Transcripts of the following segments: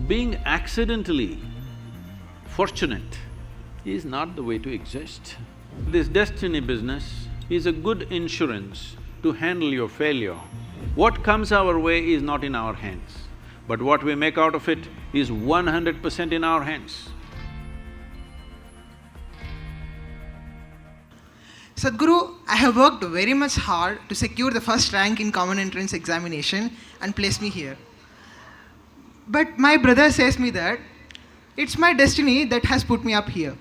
being accidentally fortunate is not the way to exist. This destiny business is a good insurance to handle your failure. What comes our way is not in our hands, but what we make out of it is 100% in our hands. Sadhguru, I have worked very much hard to secure the first rank in common entrance examination and place me here. But my brother says me that it's my destiny that has put me up here.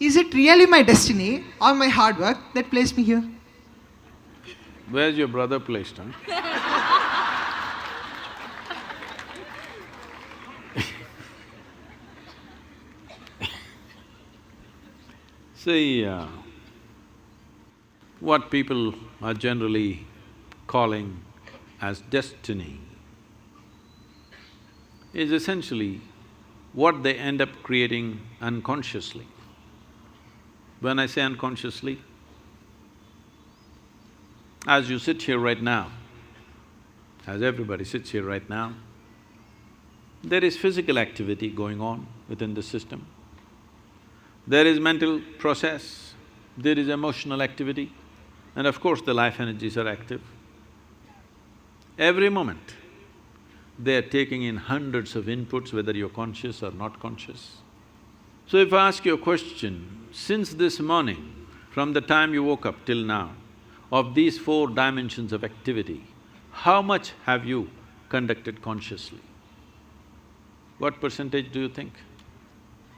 Is it really my destiny or my hard work that placed me here? Where's your brother placed, huh? See, what people are generally calling as destiny is essentially what they end up creating unconsciously. When I say unconsciously, as you sit here right now, as everybody sits here right now, there is physical activity going on within the system. There is mental process, there is emotional activity, and of course the life energies are active. Every moment, they are taking in hundreds of inputs, whether you're conscious or not conscious. So if I ask you a question, since this morning, from the time you woke up till now, of these 4 dimensions of activity, how much have you conducted consciously? What percentage do you think?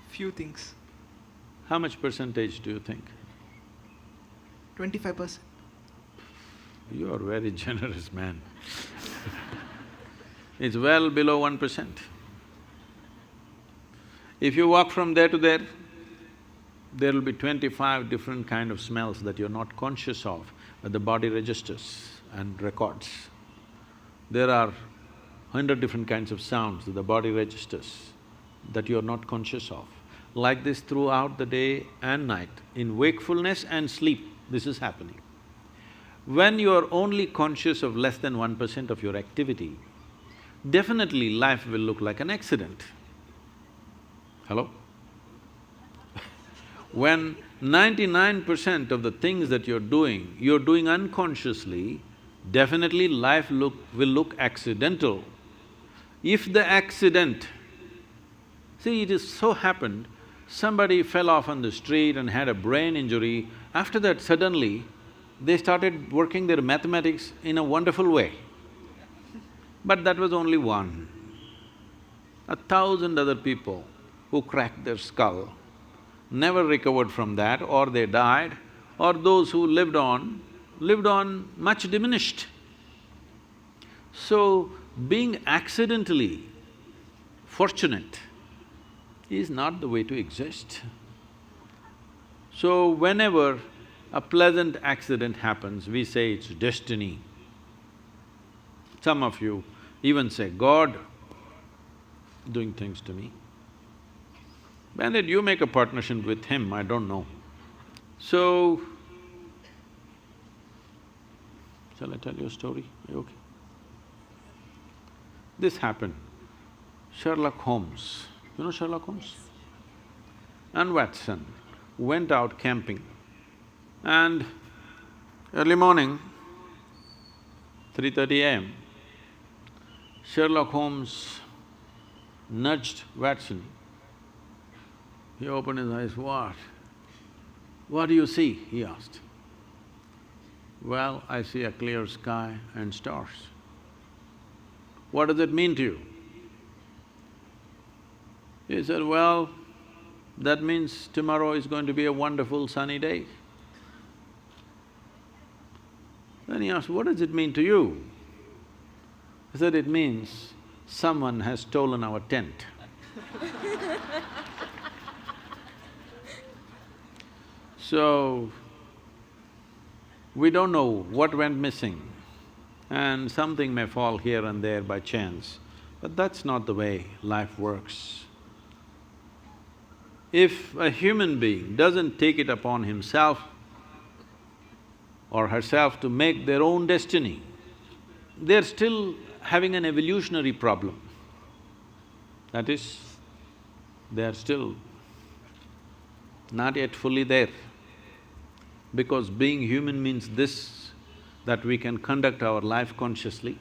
Few things. How much percentage do you think? 25%. You are very generous man. It's well below 1%. If you walk from there to there, there will be 25 different kind of smells that you're not conscious of, but the body registers and records. There are 100 different kinds of sounds that the body registers that you're not conscious of. Like this throughout the day and night, in wakefulness and sleep, this is happening. When you are only conscious of less than 1% of your activity, definitely life will look like an accident. Hello? When 99% of the things that you're doing unconsciously, definitely life will look accidental. If the accident… See, it is so happened, somebody fell off on the street and had a brain injury, after that suddenly, they started working their mathematics in a wonderful way. But that was only one. 1,000 other people who cracked their skull never recovered from that, or they died, or those who lived on much diminished. So, being accidentally fortunate is not the way to exist. So, whenever a pleasant accident happens, we say it's destiny. Some of you even say, God doing things to me. When did you make a partnership with him? I don't know. So, shall I tell you a story? Are you okay? This happened. Sherlock Holmes, you know Sherlock Holmes? And Watson went out camping, and early morning, 3:30 a.m., Sherlock Holmes nudged Watson. He opened his eyes, "What? What do you see?" he asked. "Well, I see a clear sky and stars." "What does it mean to you?" He said, "Well, that means tomorrow is going to be a wonderful sunny day." Then he asked, "What does it mean to you?" He said, "It means someone has stolen our tent." So, we don't know what went missing, and something may fall here and there by chance, but that's not the way life works. If a human being doesn't take it upon himself or herself to make their own destiny, they're still having an evolutionary problem. That is, they are still not yet fully there. Because being human means this, that we can conduct our life consciously.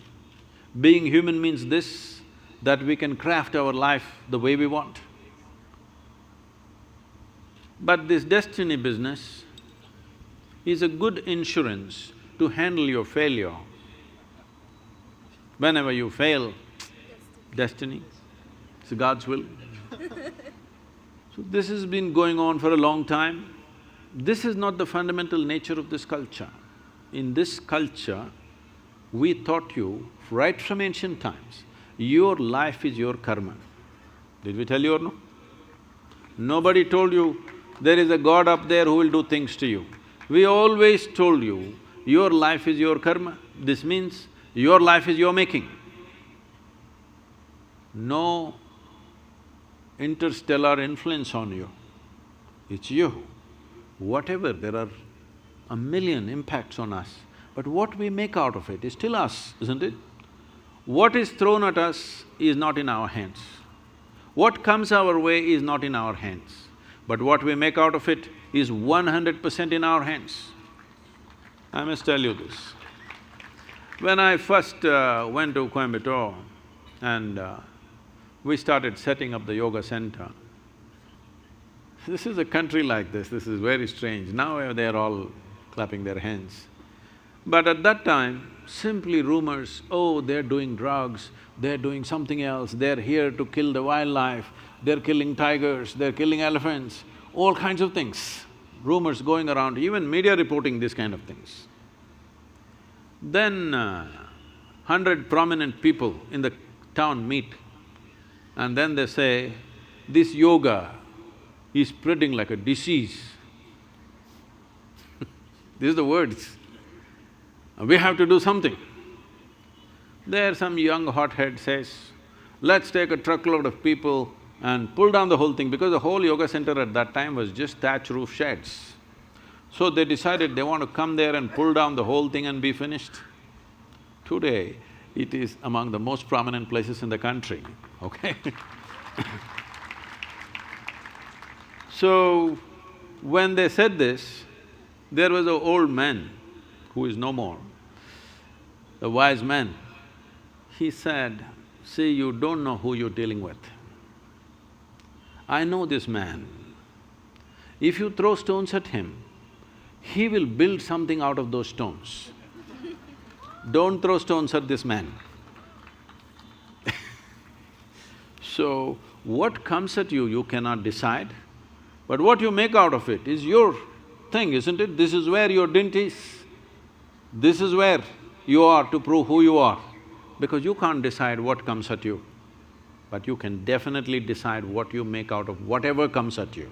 Being human means this, that we can craft our life the way we want. But this destiny business is a good insurance to handle your failure. Whenever you fail, destiny, it's God's will. So this has been going on for a long time. This is not the fundamental nature of this culture. In this culture, we taught you right from ancient times, your life is your karma. Did we tell you or no? Nobody told you there is a God up there who will do things to you. We always told you, your life is your karma. This means your life is your making. No interstellar influence on you, it's you. Whatever, there are a million impacts on us, but what we make out of it is still us, isn't it? What is thrown at us is not in our hands. What comes our way is not in our hands, but what we make out of it is 100% in our hands. I must tell you this. When I first went to Coimbatore and we started setting up the yoga center, this is a country like this is very strange. Now they're all clapping their hands. But at that time, simply rumors, oh, they're doing drugs, they're doing something else, they're here to kill the wildlife, they're killing tigers, they're killing elephants, all kinds of things. Rumors going around, even media reporting these kind of things. Then 100 prominent people in the town meet and then they say, this yoga is spreading like a disease. These are the words. We have to do something. There some young hothead says, let's take a truckload of people and pull down the whole thing, because the whole yoga center at that time was just thatch roof sheds. So they decided they want to come there and pull down the whole thing and be finished. Today, it is among the most prominent places in the country, okay? So, when they said this, there was an old man who is no more, a wise man. He said, see, you don't know who you're dealing with. I know this man. If you throw stones at him, he will build something out of those stones. Don't throw stones at this man. So, what comes at you, you cannot decide, but what you make out of it is your thing, isn't it? This is where your dint is. This is where you are to prove who you are, because you can't decide what comes at you, but you can definitely decide what you make out of whatever comes at you.